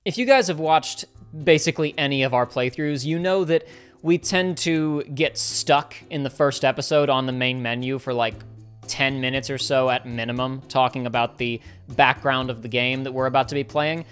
If you guys have watched basically any of our playthroughs, you know that we tend to get stuck in the first episode on the main menu for like 10 minutes or so at minimum, talking about the background of the game that we're about to be playing.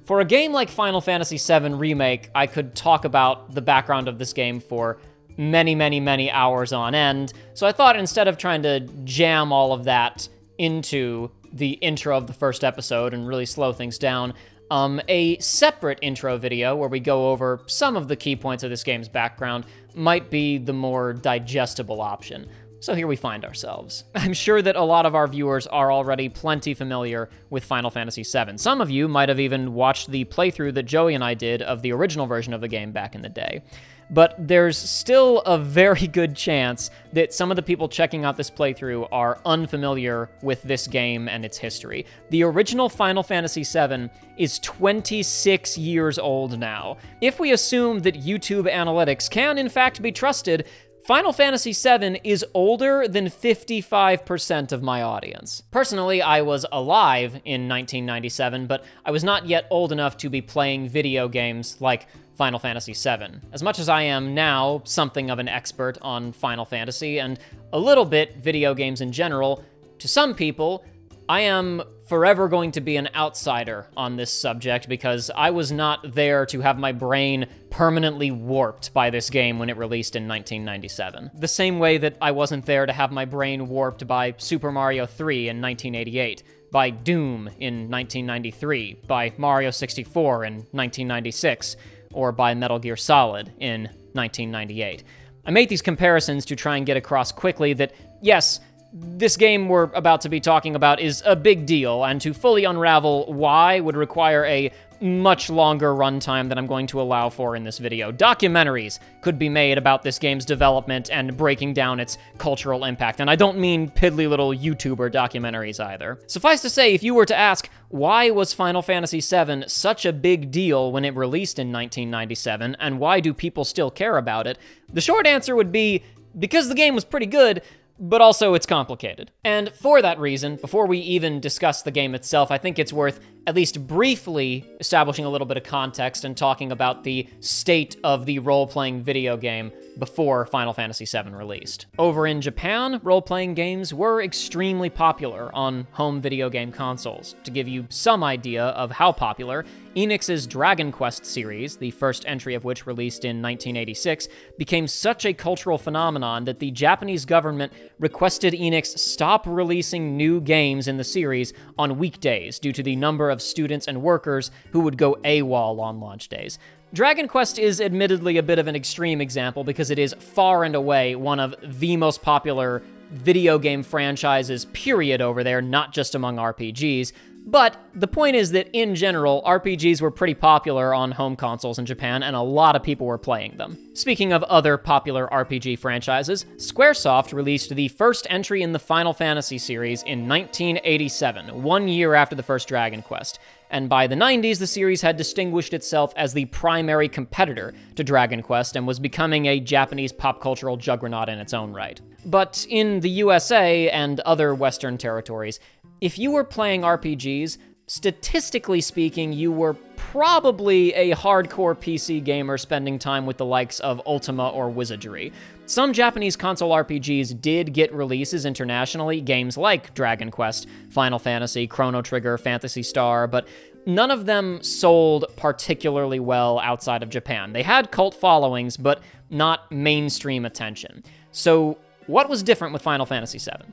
For a game like Final Fantasy VII Remake, I could talk about the background of this game for many, many, many hours on end, so I thought instead of trying to jam all of that into the intro of the first episode and really slow things down, a separate intro video where we go over some of the key points of this game's background might be the more digestible option. So here we find ourselves. I'm sure that a lot of our viewers are already plenty familiar with Final Fantasy VII. Some of you might have even watched the playthrough that Joey and I did of the original version of the game back in the day. But there's still a very good chance that some of the people checking out this playthrough are unfamiliar with this game and its history. The original Final Fantasy VII is 26 years old now. If we assume that YouTube analytics can in fact be trusted, Final Fantasy VII is older than 55% of my audience. Personally, I was alive in 1997, but I was not yet old enough to be playing video games like Final Fantasy VII. As much as I am now something of an expert on Final Fantasy and a little bit video games in general, to some people, I am forever going to be an outsider on this subject because I was not there to have my brain permanently warped by this game when it released in 1997. The same way that I wasn't there to have my brain warped by Super Mario 3 in 1988, by Doom in 1993, by Mario 64 in 1996, or by Metal Gear Solid in 1998. I made these comparisons to try and get across quickly that, yes, this game we're about to be talking about is a big deal, and to fully unravel why would require a much longer runtime than I'm going to allow for in this video. Documentaries could be made about this game's development and breaking down its cultural impact, and I don't mean piddly little YouTuber documentaries either. Suffice to say, if you were to ask, why was Final Fantasy VII such a big deal when it released in 1997, and why do people still care about it, the short answer would be, because the game was pretty good, but also it's complicated. And for that reason, before we even discuss the game itself, I think it's worth at least briefly establishing a little bit of context and talking about the state of the role-playing video game before Final Fantasy VII released. Over in Japan, role-playing games were extremely popular on home video game consoles. To give you some idea of how popular, Enix's Dragon Quest series, the first entry of which released in 1986, became such a cultural phenomenon that the Japanese government requested Enix stop releasing new games in the series on weekdays due to the number of students and workers who would go AWOL on launch days. Dragon Quest is admittedly a bit of an extreme example because it is far and away one of the most popular video game franchises, period, over there, not just among RPGs. But the point is that, in general, RPGs were pretty popular on home consoles in Japan, and a lot of people were playing them. Speaking of other popular RPG franchises, Squaresoft released the first entry in the Final Fantasy series in 1987, 1 year after the first Dragon Quest. And by the 90s, the series had distinguished itself as the primary competitor to Dragon Quest and was becoming a Japanese pop cultural juggernaut in its own right. But in the USA and other Western territories, if you were playing RPGs, statistically speaking, you were probably a hardcore PC gamer spending time with the likes of Ultima or Wizardry. Some Japanese console RPGs did get releases internationally, games like Dragon Quest, Final Fantasy, Chrono Trigger, Phantasy Star, but none of them sold particularly well outside of Japan. They had cult followings, but not mainstream attention. So what was different with Final Fantasy VII?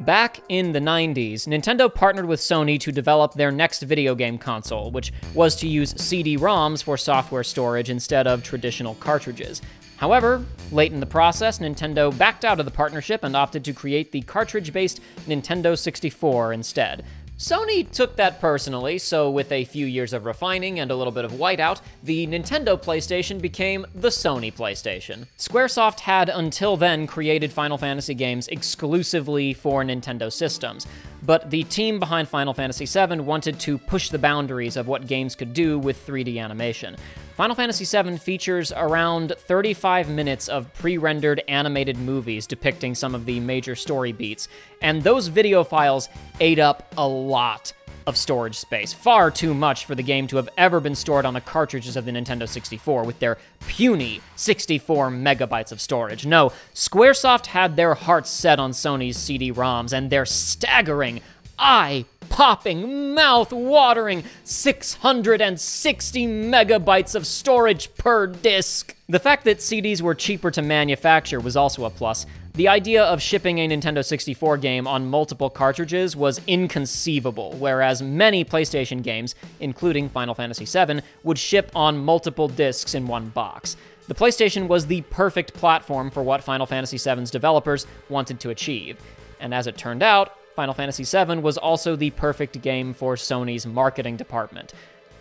Back in the 90s, Nintendo partnered with Sony to develop their next video game console, which was to use CD-ROMs for software storage instead of traditional cartridges. However, late in the process, Nintendo backed out of the partnership and opted to create the cartridge-based Nintendo 64 instead. Sony took that personally, so with a few years of refining and a little bit of whiteout, the Nintendo PlayStation became the Sony PlayStation. Squaresoft had until then created Final Fantasy games exclusively for Nintendo systems, but the team behind Final Fantasy VII wanted to push the boundaries of what games could do with 3D animation. Final Fantasy VII features around 35 minutes of pre-rendered animated movies depicting some of the major story beats, and those video files ate up a lot of storage space, far too much for the game to have ever been stored on the cartridges of the Nintendo 64 with their puny 64 megabytes of storage. No, Squaresoft had their hearts set on Sony's CD-ROMs and their staggering, eye-popping, mouth-watering 660 megabytes of storage per disc. The fact that CDs were cheaper to manufacture was also a plus. The idea of shipping a Nintendo 64 game on multiple cartridges was inconceivable, whereas many PlayStation games, including Final Fantasy VII, would ship on multiple discs in one box. The PlayStation was the perfect platform for what Final Fantasy VII's developers wanted to achieve. And as it turned out, Final Fantasy VII was also the perfect game for Sony's marketing department.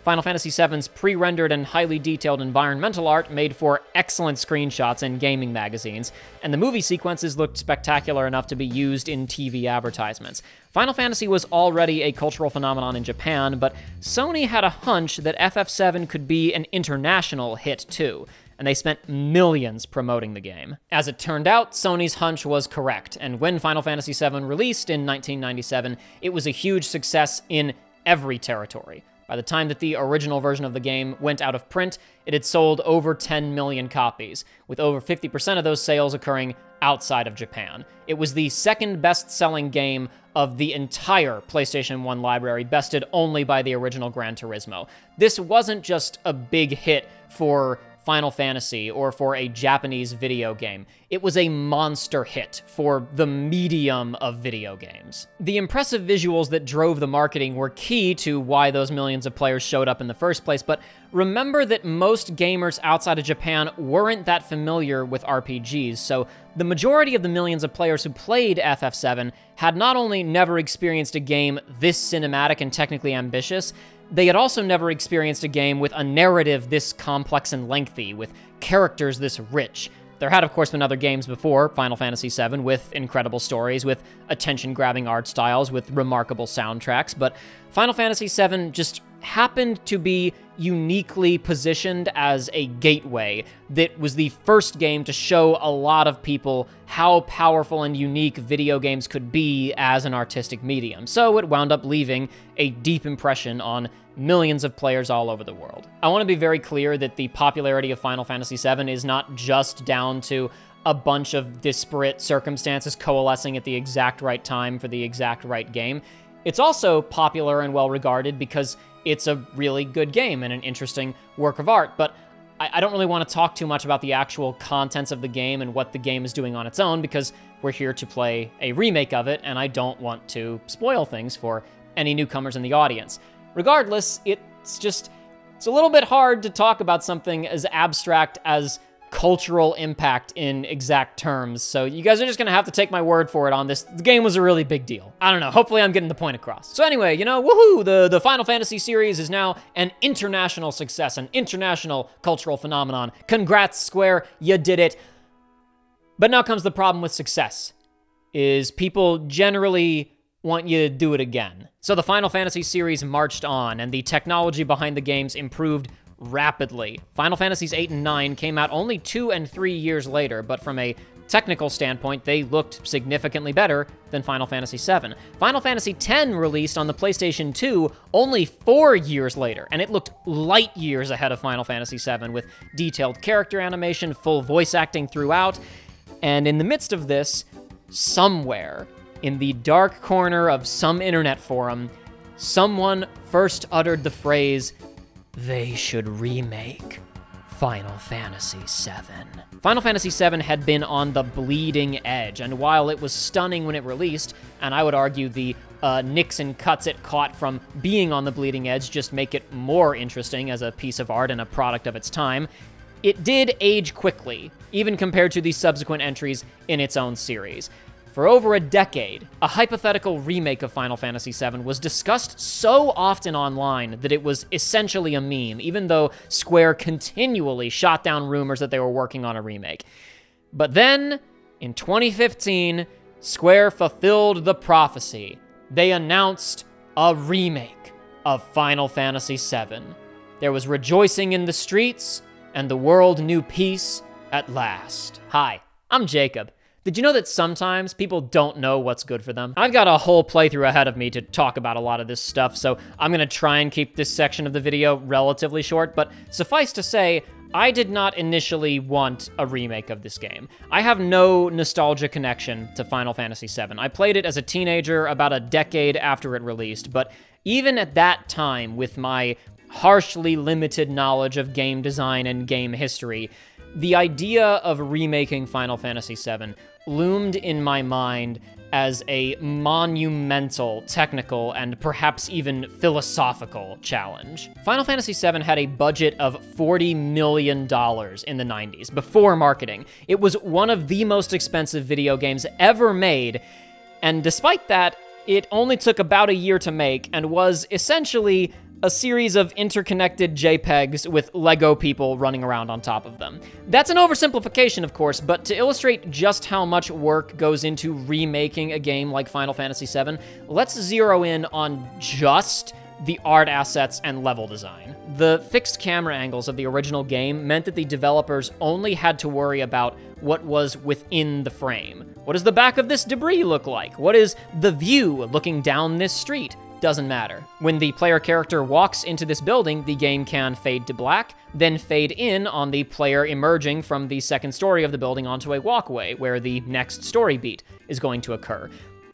Final Fantasy VII's pre-rendered and highly detailed environmental art made for excellent screenshots in gaming magazines, and the movie sequences looked spectacular enough to be used in TV advertisements. Final Fantasy was already a cultural phenomenon in Japan, but Sony had a hunch that FF7 could be an international hit too, and they spent millions promoting the game. As it turned out, Sony's hunch was correct, and when Final Fantasy VII released in 1997, it was a huge success in every territory. By the time that the original version of the game went out of print, it had sold over 10 million copies, with over 50% of those sales occurring outside of Japan. It was the second best-selling game of the entire PlayStation 1 library, bested only by the original Gran Turismo. This wasn't just a big hit for Final Fantasy or for a Japanese video game. It was a monster hit for the medium of video games. The impressive visuals that drove the marketing were key to why those millions of players showed up in the first place, but remember that most gamers outside of Japan weren't that familiar with RPGs, so the majority of the millions of players who played FF7 had not only never experienced a game this cinematic and technically ambitious, they had also never experienced a game with a narrative this complex and lengthy, with characters this rich. There had, of course, been other games before Final Fantasy VII with incredible stories, with attention-grabbing art styles, with remarkable soundtracks, but Final Fantasy VII just happened to be uniquely positioned as a gateway that was the first game to show a lot of people how powerful and unique video games could be as an artistic medium. So it wound up leaving a deep impression on millions of players all over the world. I want to be very clear that the popularity of Final Fantasy VII is not just down to a bunch of disparate circumstances coalescing at the exact right time for the exact right game. It's also popular and well-regarded because it's a really good game and an interesting work of art, but I don't really want to talk too much about the actual contents of the game and what the game is doing on its own, because we're here to play a remake of it, and I don't want to spoil things for any newcomers in the audience. Regardless, it's a little bit hard to talk about something as abstract as cultural impact in exact terms, so you guys are just gonna have to take my word for it on this. The game was a really big deal. I don't know, hopefully I'm getting the point across. So anyway, you know, woohoo, the Final Fantasy series is now an international success, an international cultural phenomenon. Congrats, Square, you did it. But now comes the problem with success, is people generally want you to do it again. So the Final Fantasy series marched on, and the technology behind the games improved rapidly. Final Fantasies 8 and 9 came out only 2 and 3 years later, but from a technical standpoint, they looked significantly better than Final Fantasy 7. Final Fantasy X released on the PlayStation 2 only 4 years later, and it looked light years ahead of Final Fantasy 7, with detailed character animation, full voice acting throughout. And in the midst of this, somewhere in the dark corner of some internet forum, someone first uttered the phrase, "They should remake Final Fantasy VII." Final Fantasy VII had been on the bleeding edge, and while it was stunning when it released, and I would argue the nicks and cuts it caught from being on the bleeding edge just make it more interesting as a piece of art and a product of its time, it did age quickly, even compared to the subsequent entries in its own series. For over a decade, a hypothetical remake of Final Fantasy VII was discussed so often online that it was essentially a meme, even though Square continually shot down rumors that they were working on a remake. But then, in 2015, Square fulfilled the prophecy. They announced a remake of Final Fantasy VII. There was rejoicing in the streets, and the world knew peace at last. Hi, I'm Jacob. Did you know that sometimes people don't know what's good for them? I've got a whole playthrough ahead of me to talk about a lot of this stuff, so I'm gonna try and keep this section of the video relatively short, but suffice to say, I did not initially want a remake of this game. I have no nostalgia connection to Final Fantasy VII. I played it as a teenager about a decade after it released, but even at that time, with my harshly limited knowledge of game design and game history, the idea of remaking Final Fantasy VII loomed in my mind as a monumental technical and perhaps even philosophical challenge. Final Fantasy VII had a budget of $40 million in the 90s, before marketing. It was one of the most expensive video games ever made, and despite that, it only took about a year to make and was essentially a series of interconnected JPEGs with Lego people running around on top of them. That's an oversimplification, of course, but to illustrate just how much work goes into remaking a game like Final Fantasy VII, let's zero in on just the art assets and level design. The fixed camera angles of the original game meant that the developers only had to worry about what was within the frame. What does the back of this debris look like? What is the view looking down this street? Doesn't matter. When the player character walks into this building, the game can fade to black, then fade in on the player emerging from the second story of the building onto a walkway, where the next story beat is going to occur.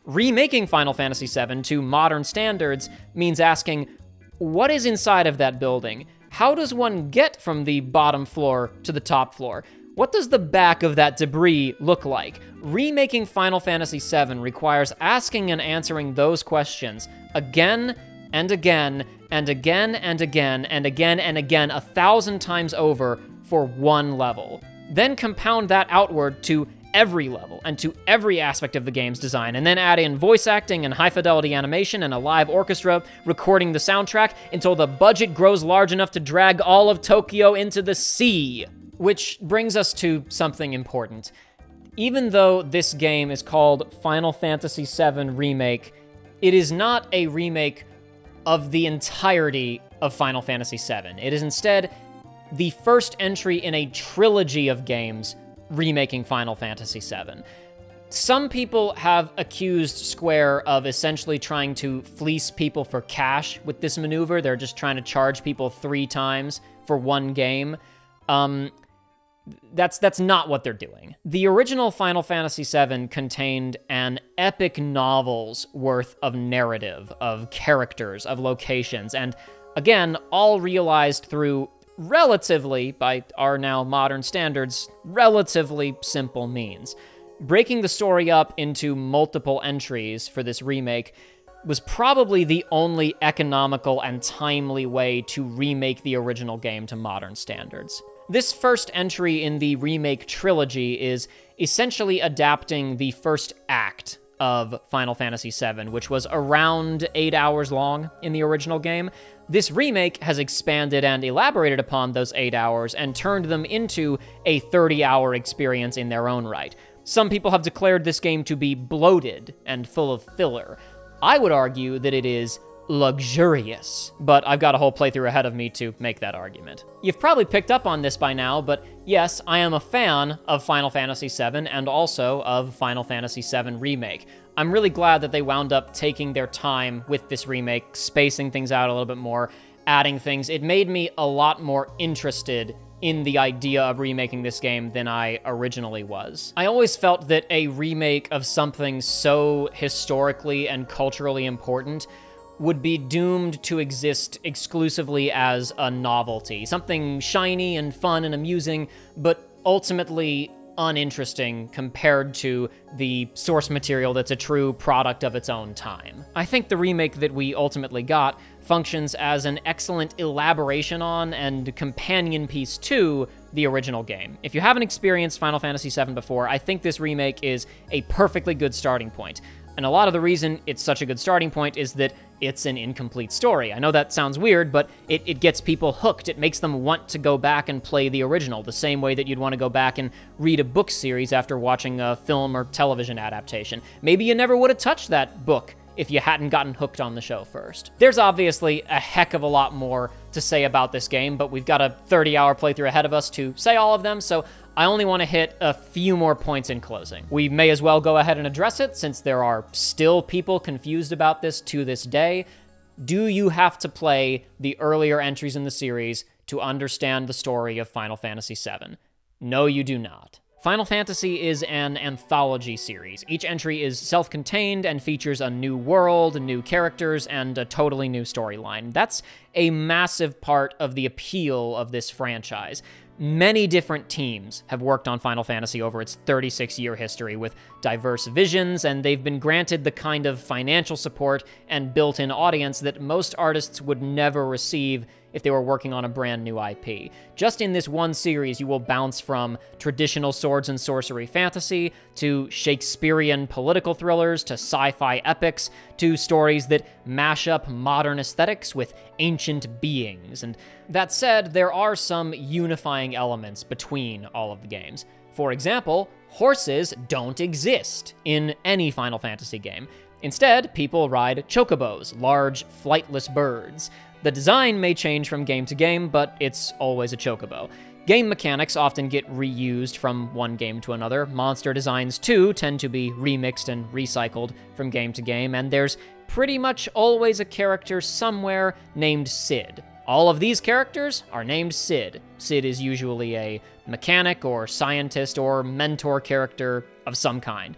Remaking Final Fantasy VII to modern standards means asking, what is inside of that building? How does one get from the bottom floor to the top floor? What does the back of that debris look like? Remaking Final Fantasy VII requires asking and answering those questions again and again and again and again and again and again 1,000 times over for one level. Then compound that outward to every level and to every aspect of the game's design, and then add in voice acting and high-fidelity animation and a live orchestra recording the soundtrack until the budget grows large enough to drag all of Tokyo into the sea. Which brings us to something important. Even though this game is called Final Fantasy VII Remake, it is not a remake of the entirety of Final Fantasy VII. It is instead the first entry in a trilogy of games remaking Final Fantasy VII. Some people have accused Square of essentially trying to fleece people for cash with this maneuver. They're just trying to charge people 3 times for one game. That's not what they're doing. The original Final Fantasy VII contained an epic novel's worth of narrative, of characters, of locations, and again, all realized through relatively, by our now modern standards, relatively simple means. Breaking the story up into multiple entries for this remake was probably the only economical and timely way to remake the original game to modern standards. This first entry in the remake trilogy is essentially adapting the first act of Final Fantasy VII, which was around 8 hours long in the original game. This remake has expanded and elaborated upon those 8 hours and turned them into a 30-hour experience in their own right. Some people have declared this game to be bloated and full of filler. I would argue that it is luxurious, but I've got a whole playthrough ahead of me to make that argument. You've probably picked up on this by now, but yes, I am a fan of Final Fantasy VII and also of Final Fantasy VII Remake. I'm really glad that they wound up taking their time with this remake, spacing things out a little bit more, adding things. It made me a lot more interested in the idea of remaking this game than I originally was. I always felt that a remake of something so historically and culturally important would be doomed to exist exclusively as a novelty, something shiny and fun and amusing, but ultimately uninteresting compared to the source material that's a true product of its own time. I think the remake that we ultimately got functions as an excellent elaboration on and companion piece to the original game. If you haven't experienced Final Fantasy VII before, I think this remake is a perfectly good starting point. And a lot of the reason it's such a good starting point is that it's an incomplete story. I know that sounds weird, but it gets people hooked. It makes them want to go back and play the original, the same way that you'd want to go back and read a book series after watching a film or television adaptation. Maybe you never would have touched that book if you hadn't gotten hooked on the show first. There's obviously a heck of a lot more to say about this game, but we've got a 30-hour playthrough ahead of us to say all of them, so I only want to hit a few more points in closing. We may as well go ahead and address it, since there are still people confused about this to this day. Do you have to play the earlier entries in the series to understand the story of Final Fantasy VII? No, you do not. Final Fantasy is an anthology series. Each entry is self-contained and features a new world, new characters, and a totally new storyline. That's a massive part of the appeal of this franchise. Many different teams have worked on Final Fantasy over its 36-year history with diverse visions, and they've been granted the kind of financial support and built-in audience that most artists would never receive if they were working on a brand new IP. Just in this one series, you will bounce from traditional swords and sorcery fantasy to Shakespearean political thrillers to sci-fi epics to stories that mash up modern aesthetics with ancient beings. And that said, there are some unifying elements between all of the games. For example, horses don't exist in any Final Fantasy game. Instead, people ride chocobos, large, flightless birds. The design may change from game to game, but it's always a chocobo. Game mechanics often get reused from one game to another. Monster designs, too, tend to be remixed and recycled from game to game, and there's pretty much always a character somewhere named Cid. All of these characters are named Cid. Cid is usually a mechanic or scientist or mentor character of some kind.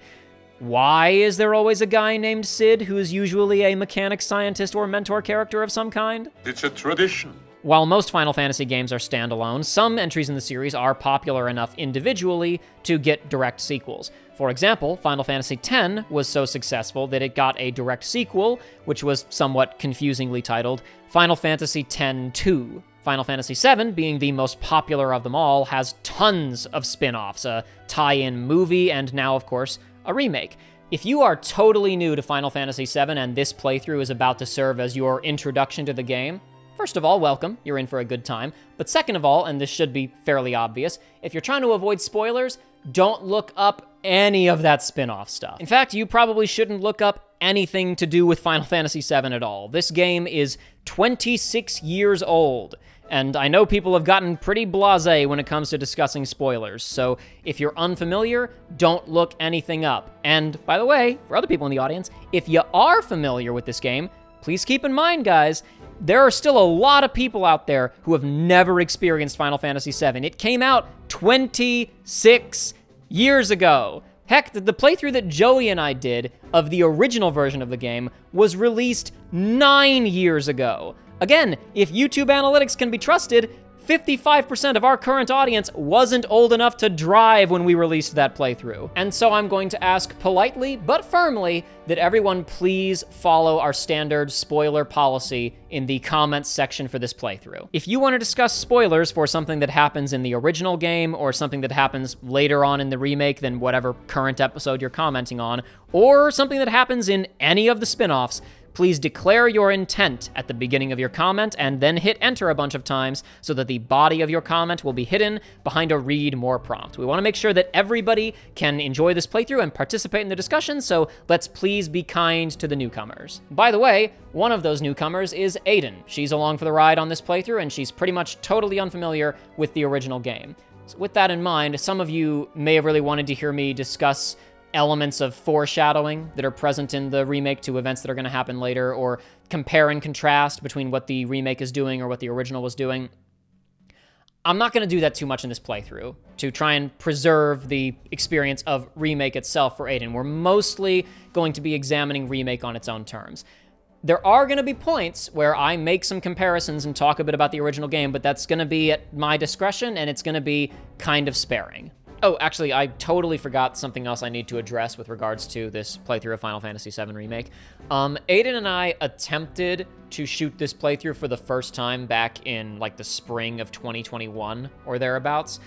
Why is there always a guy named Cid who is usually a mechanic, scientist, or mentor character of some kind? It's a tradition. While most Final Fantasy games are standalone, some entries in the series are popular enough individually to get direct sequels. For example, Final Fantasy X was so successful that it got a direct sequel, which was somewhat confusingly titled Final Fantasy X-2. Final Fantasy VII, being the most popular of them all, has tons of spin-offs, a tie-in movie, and now, of course, a remake. If you are totally new to Final Fantasy VII and this playthrough is about to serve as your introduction to the game, first of all, welcome, you're in for a good time. But second of all, and this should be fairly obvious, if you're trying to avoid spoilers, don't look up any of that spin-off stuff. In fact, you probably shouldn't look up anything to do with Final Fantasy VII at all. This game is 26 years old. And I know people have gotten pretty blasé when it comes to discussing spoilers, so if you're unfamiliar, don't look anything up. And by the way, for other people in the audience, if you are familiar with this game, please keep in mind, guys, there are still a lot of people out there who have never experienced Final Fantasy VII. It came out 26 years ago. Heck, the playthrough that Joey and I did of the original version of the game was released 9 years ago. Again, if YouTube analytics can be trusted, 55% of our current audience wasn't old enough to drive when we released that playthrough. And so I'm going to ask politely, but firmly, that everyone please follow our standard spoiler policy in the comments section for this playthrough. If you want to discuss spoilers for something that happens in the original game, or something that happens later on in the remake than whatever current episode you're commenting on, or something that happens in any of the spin-offs, please declare your intent at the beginning of your comment and then hit enter a bunch of times so that the body of your comment will be hidden behind a read more prompt. We want to make sure that everybody can enjoy this playthrough and participate in the discussion, so let's please be kind to the newcomers. By the way, one of those newcomers is Aiden. She's along for the ride on this playthrough, and she's pretty much totally unfamiliar with the original game. So with that in mind, some of you may have really wanted to hear me discuss elements of foreshadowing that are present in the remake to events that are going to happen later, or compare and contrast between what the remake is doing or what the original was doing. I'm not going to do that too much in this playthrough to try and preserve the experience of remake itself for Aiden. We're mostly going to be examining remake on its own terms. There are going to be points where I make some comparisons and talk a bit about the original game, but that's going to be at my discretion, and it's going to be kind of sparing. Oh, actually, I totally forgot something else I need to address with regards to this playthrough of Final Fantasy VII Remake. Aiden and I attempted to shoot this playthrough for the first time back in, like, the spring of 2021 or thereabouts.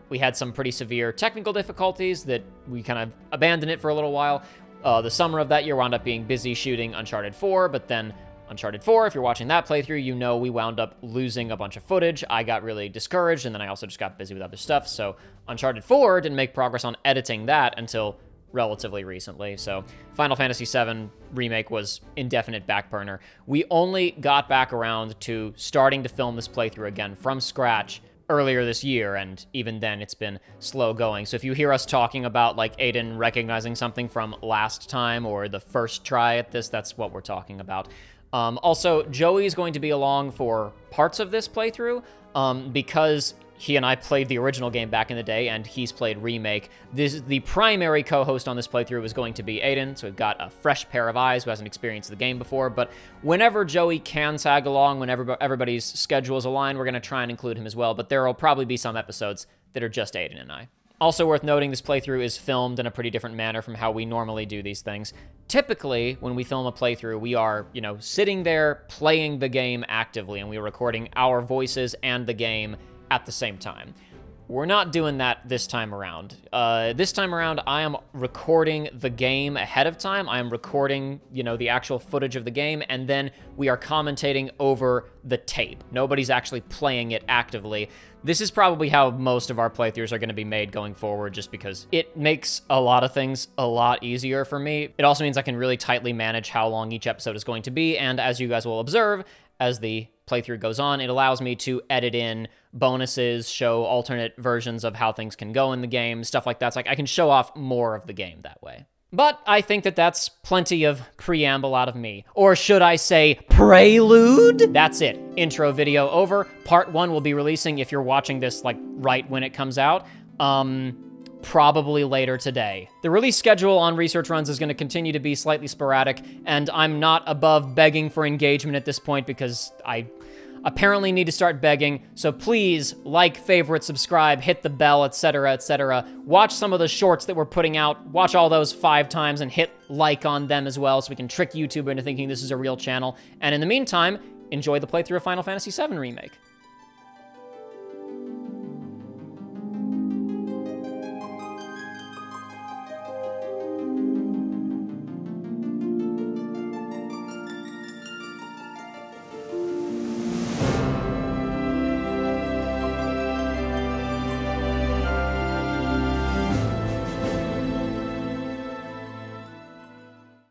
We had some pretty severe technical difficulties that we kind of abandoned it for a little while. The summer of that year wound up being busy shooting Uncharted 4, but then Uncharted 4, if you're watching that playthrough, you know we wound up losing a bunch of footage. I got really discouraged, and then I also just got busy with other stuff, so Uncharted 4 didn't make progress on editing that until relatively recently, so Final Fantasy VII Remake was indefinite back burner. We only got back around to starting to film this playthrough again from scratch earlier this year, and even then it's been slow going. So if you hear us talking about like Aiden recognizing something from last time or the first try at this, that's what we're talking about. Also, Joey is going to be along for parts of this playthrough because he and I played the original game back in the day, and he's played Remake. The primary co-host on this playthrough is going to be Aiden, so we've got a fresh pair of eyes who hasn't experienced the game before, but whenever Joey can tag along, whenever everybody's schedules align, we're going to try and include him as well, but there will probably be some episodes that are just Aiden and I. Also worth noting, this playthrough is filmed in a pretty different manner from how we normally do these things. Typically, when we film a playthrough, we are, sitting there playing the game actively, and we are recording our voices and the game at the same time. We're not doing that this time around. This time around, I am recording the game ahead of time. I am recording, the actual footage of the game, and then we are commentating over the tape. Nobody's actually playing it actively. This is probably how most of our playthroughs are going to be made going forward, just because it makes a lot of things a lot easier for me. It also means I can really tightly manage how long each episode is going to be, and as you guys will observe, as the playthrough goes on, it allows me to edit in bonuses, show alternate versions of how things can go in the game, stuff like that. It's like I can show off more of the game that way. But I think that that's plenty of preamble out of me. Or should I say prelude? That's it. Intro video over. Part 1 will be releasing, if you're watching this like right when it comes out, probably later today. The release schedule on research runs is going to continue to be slightly sporadic, and I'm not above begging for engagement at this point because I apparently need to start begging. So please like, favorite, subscribe, hit the bell, etc., etc. Watch some of the shorts that we're putting out. Watch all those 5 times and hit like on them as well so we can trick YouTube into thinking this is a real channel. And in the meantime, enjoy the playthrough of Final Fantasy VII Remake.